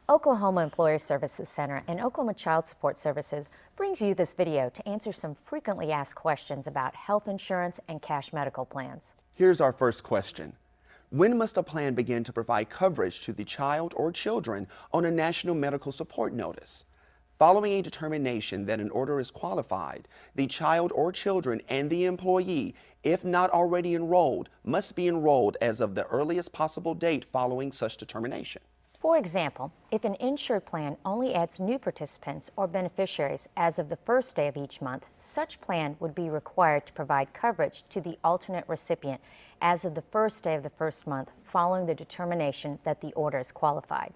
Oklahoma Employer Services Center and Oklahoma Child Support Services brings you this video to answer some frequently asked questions about health insurance and cash medical plans. Here's our first question. When must a plan begin to provide coverage to the child or children on a National Medical Support Notice? Following a determination that an order is qualified, the child or children and the employee, if not already enrolled, must be enrolled as of the earliest possible date following such determination. For example, if an insured plan only adds new participants or beneficiaries as of the first day of each month, such plan would be required to provide coverage to the alternate recipient as of the first day of the first month following the determination that the order is qualified.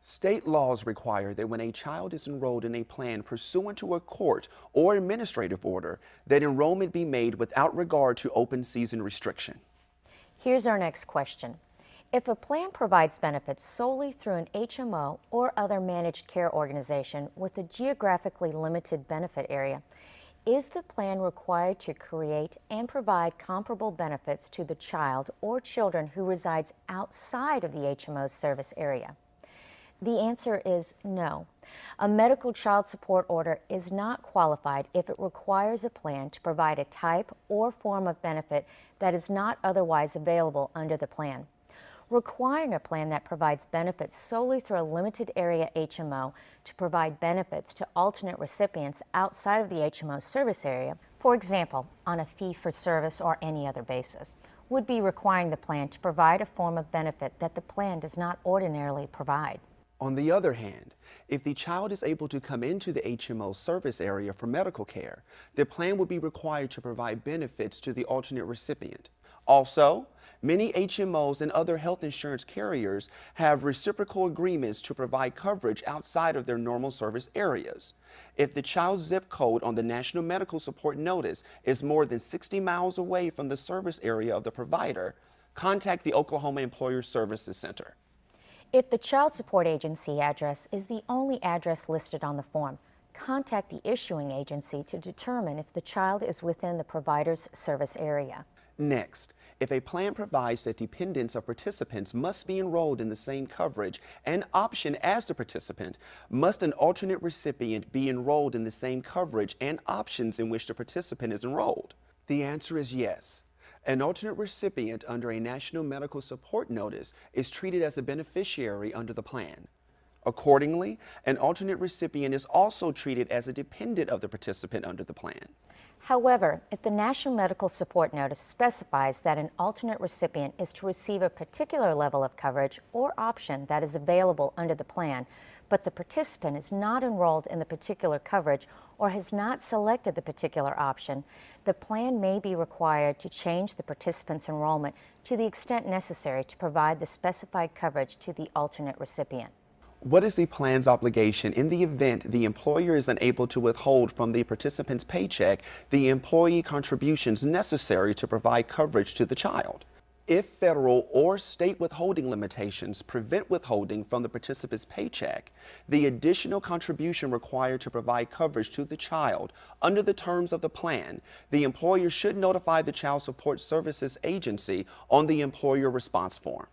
State laws require that when a child is enrolled in a plan pursuant to a court or administrative order, that enrollment be made without regard to open season restriction. Here's our next question. If a plan provides benefits solely through an HMO or other managed care organization with a geographically limited benefit area, is the plan required to create and provide comparable benefits to the child or children who resides outside of the HMO's service area? The answer is no. A medical child support order is not qualified if it requires a plan to provide a type or form of benefit that is not otherwise available under the plan. Requiring a plan that provides benefits solely through a limited area HMO to provide benefits to alternate recipients outside of the HMO service area, for example, on a fee-for-service or any other basis, would be requiring the plan to provide a form of benefit that the plan does not ordinarily provide. On the other hand, if the child is able to come into the HMO service area for medical care, the plan would be required to provide benefits to the alternate recipient. Also, many HMOs and other health insurance carriers have reciprocal agreements to provide coverage outside of their normal service areas. If the child's zip code on the National Medical Support Notice is more than 60 miles away from the service area of the provider, contact the Oklahoma Employer Services Center. If the child support agency address is the only address listed on the form, contact the issuing agency to determine if the child is within the provider's service area. Next, if a plan provides that dependents of participants must be enrolled in the same coverage and option as the participant, must an alternate recipient be enrolled in the same coverage and options in which the participant is enrolled? The answer is yes. An alternate recipient under a National Medical Support Notice is treated as a beneficiary under the plan. Accordingly, an alternate recipient is also treated as a dependent of the participant under the plan. However, if the National Medical Support Notice specifies that an alternate recipient is to receive a particular level of coverage or option that is available under the plan, but the participant is not enrolled in the particular coverage or has not selected the particular option, the plan may be required to change the participant's enrollment to the extent necessary to provide the specified coverage to the alternate recipient. What is the plan's obligation in the event the employer is unable to withhold from the participant's paycheck the employee contributions necessary to provide coverage to the child? If federal or state withholding limitations prevent withholding from the participant's paycheck, the additional contribution required to provide coverage to the child under the terms of the plan, the employer should notify the Child Support Services Agency on the employer response form.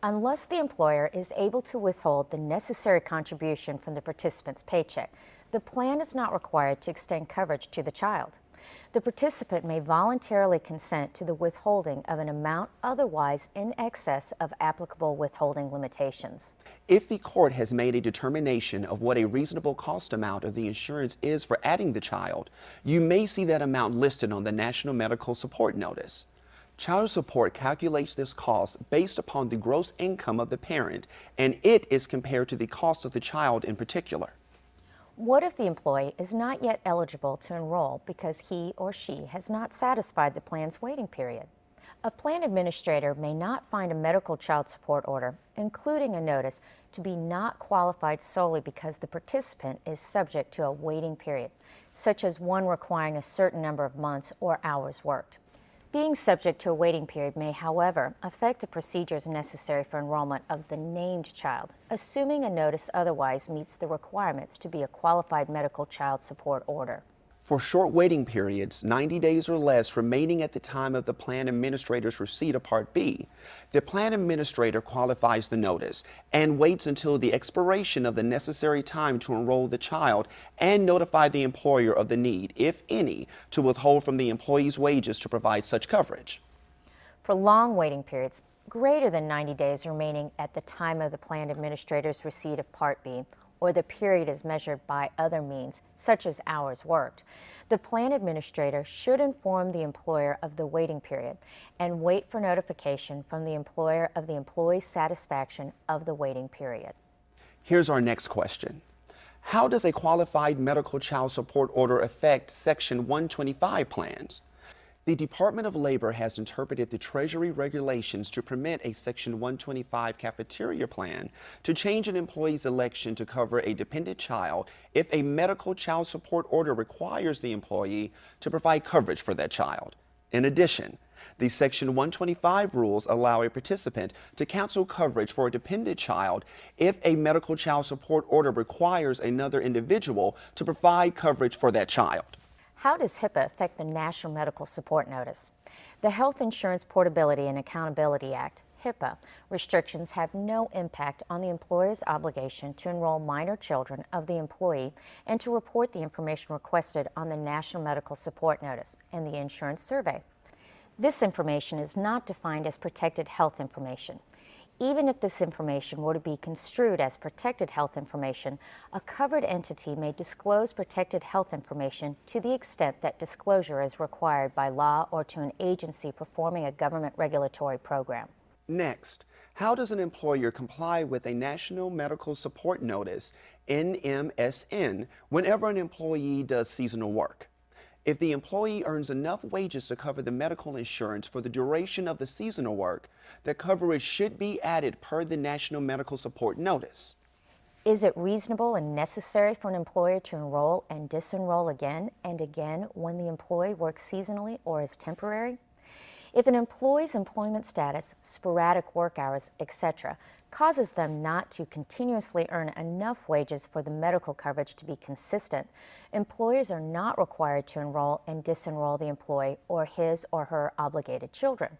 Unless the employer is able to withhold the necessary contribution from the participant's paycheck, the plan is not required to extend coverage to the child. The participant may voluntarily consent to the withholding of an amount otherwise in excess of applicable withholding limitations. If the court has made a determination of what a reasonable cost amount of the insurance is for adding the child, you may see that amount listed on the National Medical Support Notice. Child support calculates this cost based upon the gross income of the parent, and it is compared to the cost of the child in particular. What if the employee is not yet eligible to enroll because he or she has not satisfied the plan's waiting period? A plan administrator may not find a medical child support order, including a notice, to be not qualified solely because the participant is subject to a waiting period, such as one requiring a certain number of months or hours worked. Being subject to a waiting period may, however, affect the procedures necessary for enrollment of the named child, assuming a notice otherwise meets the requirements to be a qualified medical child support order. For short waiting periods, 90 days or less remaining at the time of the plan administrator's receipt of Part B, the plan administrator qualifies the notice and waits until the expiration of the necessary time to enroll the child and notify the employer of the need, if any, to withhold from the employee's wages to provide such coverage. For long waiting periods, greater than 90 days remaining at the time of the plan administrator's receipt of Part B, or the period is measured by other means, such as hours worked, the plan administrator should inform the employer of the waiting period and wait for notification from the employer of the employee's satisfaction of the waiting period. Here's our next question. How does a qualified medical child support order affect Section 125 plans? The Department of Labor has interpreted the Treasury regulations to permit a Section 125 cafeteria plan to change an employee's election to cover a dependent child if a medical child support order requires the employee to provide coverage for that child. In addition, the Section 125 rules allow a participant to cancel coverage for a dependent child if a medical child support order requires another individual to provide coverage for that child. How does HIPAA affect the National Medical Support Notice? The Health Insurance Portability and Accountability Act, HIPAA, restrictions have no impact on the employer's obligation to enroll minor children of the employee and to report the information requested on the National Medical Support Notice and the insurance survey. This information is not defined as protected health information. Even if this information were to be construed as protected health information, a covered entity may disclose protected health information to the extent that disclosure is required by law or to an agency performing a government regulatory program. Next, how does an employer comply with a National Medical Support Notice, NMSN, whenever an employee does seasonal work? If the employee earns enough wages to cover the medical insurance for the duration of the seasonal work, the coverage should be added per the National Medical Support Notice. Is it reasonable and necessary for an employer to enroll and disenroll again and again when the employee works seasonally or is temporary? If an employee's employment status, sporadic work hours, etc., causes them not to continuously earn enough wages for the medical coverage to be consistent, employers are not required to enroll and disenroll the employee or his or her obligated children.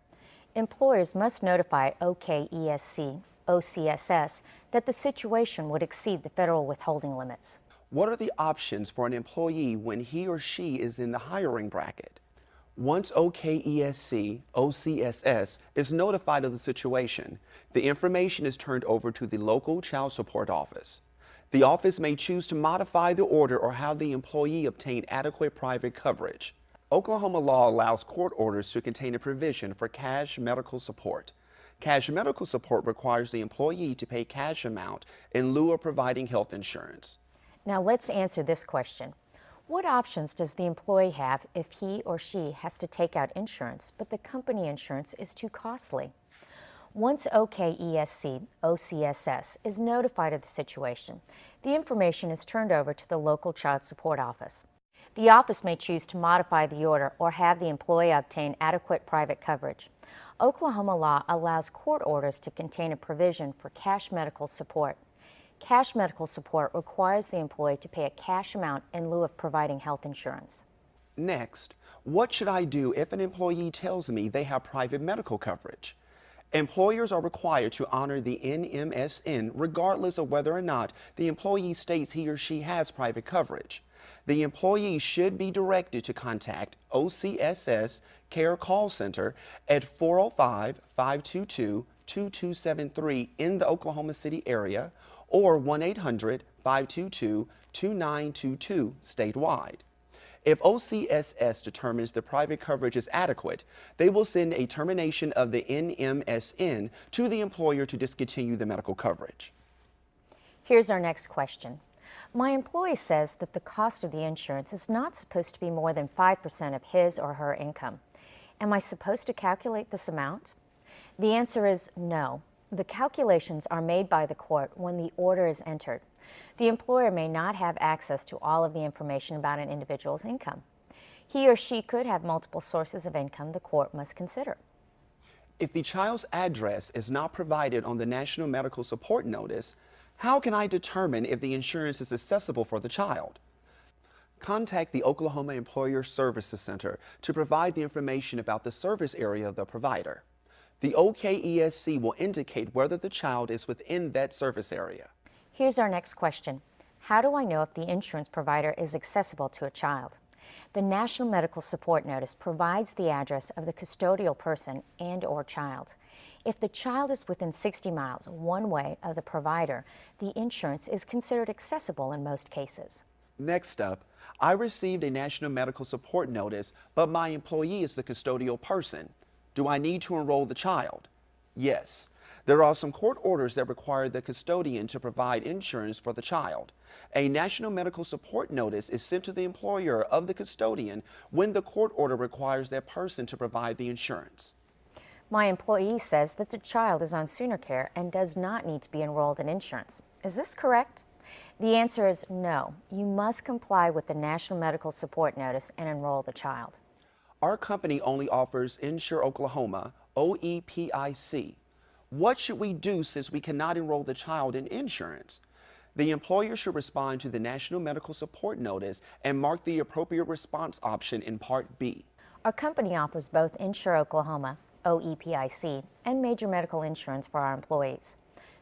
Employers must notify OKESC, OCSS, that the situation would exceed the federal withholding limits. What are the options for an employee when he or she is in the hiring bracket? Once OKESC, OCSS is notified of the situation, the information is turned over to the local child support office. The office may choose to modify the order or have the employee obtain adequate private coverage. Oklahoma law allows court orders to contain a provision for cash medical support. Cash medical support requires the employee to pay cash amount in lieu of providing health insurance. Now let's answer this question. What options does the employee have if he or she has to take out insurance, but the company insurance is too costly? Once OKESC, OCSS, is notified of the situation, the information is turned over to the local child support office. The office may choose to modify the order or have the employee obtain adequate private coverage. Oklahoma law allows court orders to contain a provision for cash medical support. Cash medical support requires the employee to pay a cash amount in lieu of providing health insurance. Next, what should I do if an employee tells me they have private medical coverage? Employers are required to honor the NMSN regardless of whether or not the employee states he or she has private coverage. The employee should be directed to contact OCSS Care Call Center at 405-522-2273 in the Oklahoma City area or 1-800-522-2922 statewide. If OCSS determines the private coverage is adequate, they will send a termination of the NMSN to the employer to discontinue the medical coverage. Here's our next question. My employee says that the cost of the insurance is not supposed to be more than 5% of his or her income. Am I supposed to calculate this amount? The answer is no. The calculations are made by the court when the order is entered. The employer may not have access to all of the information about an individual's income. He or she could have multiple sources of income the court must consider. If the child's address is not provided on the National Medical Support Notice, how can I determine if the insurance is accessible for the child? Contact the Oklahoma Employer Services Center to provide the information about the service area of the provider. The OKESC will indicate whether the child is within that service area. Here's our next question. How do I know if the insurance provider is accessible to a child? The National Medical Support Notice provides the address of the custodial person and/or child. If the child is within 60 miles one way of the provider, the insurance is considered accessible in most cases. Next up, I received a National Medical Support Notice, but my employee is the custodial person. Do I need to enroll the child? Yes. There are some court orders that require the custodian to provide insurance for the child. A National Medical Support Notice is sent to the employer of the custodian when the court order requires that person to provide the insurance. My employee says that the child is on Sooner Care and does not need to be enrolled in insurance. Is this correct? The answer is no. You must comply with the National Medical Support Notice and enroll the child. Our company only offers Insure Oklahoma, OEPIC. What should we do since we cannot enroll the child in insurance? The employer should respond to the National Medical Support Notice and mark the appropriate response option in Part B. Our company offers both Insure Oklahoma, OEPIC, and major medical insurance for our employees.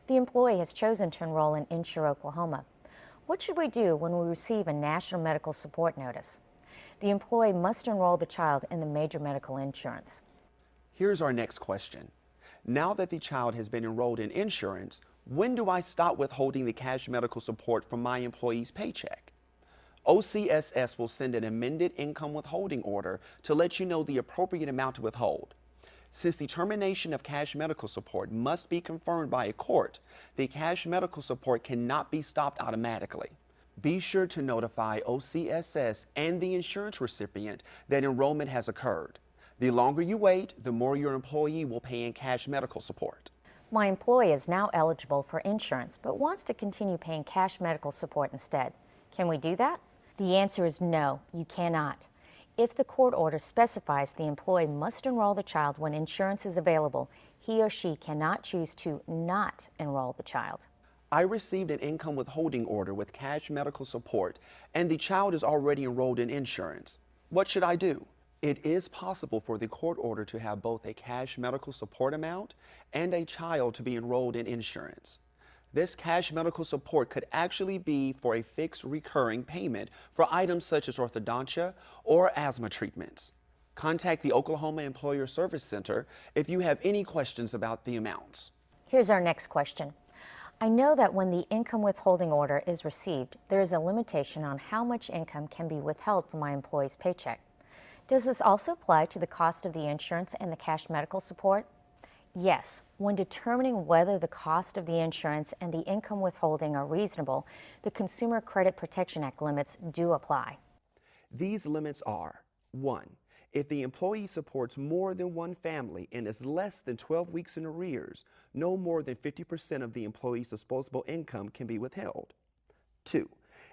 The employee has chosen to enroll in Insure Oklahoma. What should we do when we receive a National Medical Support Notice? The employee must enroll the child in the major medical insurance. Here's our next question. Now that the child has been enrolled in insurance, when do I stop withholding the cash medical support from my employee's paycheck? OCSS will send an amended income withholding order to let you know the appropriate amount to withhold. Since the termination of cash medical support must be confirmed by a court, the cash medical support cannot be stopped automatically. Be sure to notify OCSS and the insurance recipient that enrollment has occurred. The longer you wait, the more your employee will pay in cash medical support. My employee is now eligible for insurance but wants to continue paying cash medical support instead. Can we do that? The answer is no, you cannot. If the court order specifies the employee must enroll the child when insurance is available, he or she cannot choose to not enroll the child. I received an income withholding order with cash medical support, and the child is already enrolled in insurance. What should I do? It is possible for the court order to have both a cash medical support amount and a child to be enrolled in insurance. This cash medical support could actually be for a fixed recurring payment for items such as orthodontia or asthma treatments. Contact the Oklahoma Employer Service Center if you have any questions about the amounts. Here's our next question. I know that when the income withholding order is received, there is a limitation on how much income can be withheld from my employee's paycheck. Does this also apply to the cost of the insurance and the cash medical support? Yes, when determining whether the cost of the insurance and the income withholding are reasonable, the Consumer Credit Protection Act limits do apply. These limits are: 1. If the employee supports more than one family and is less than 12 weeks in arrears, no more than 50% of the employee's disposable income can be withheld. 2.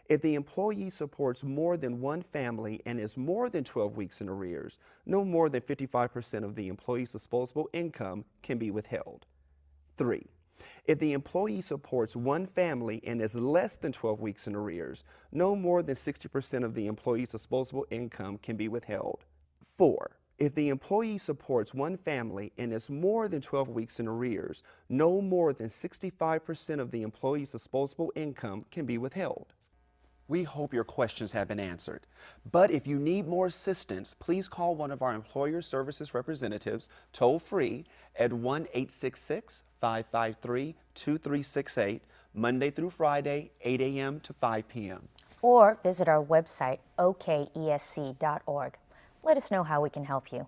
If the employee supports more than one family and is more than 12 weeks in arrears, no more than 55% of the employee's disposable income can be withheld. 3. If the employee supports one family and is less than 12 weeks in arrears, no more than 60% of the employee's disposable income can be withheld. 4. If the employee supports one family and is more than 12 weeks in arrears, no more than 65% of the employee's disposable income can be withheld. We hope your questions have been answered. But if you need more assistance, please call one of our employer services representatives toll-free at 1-866-553-2368, Monday through Friday, 8 a.m. to 5 p.m. Or visit our website, okesc.org. Let us know how we can help you.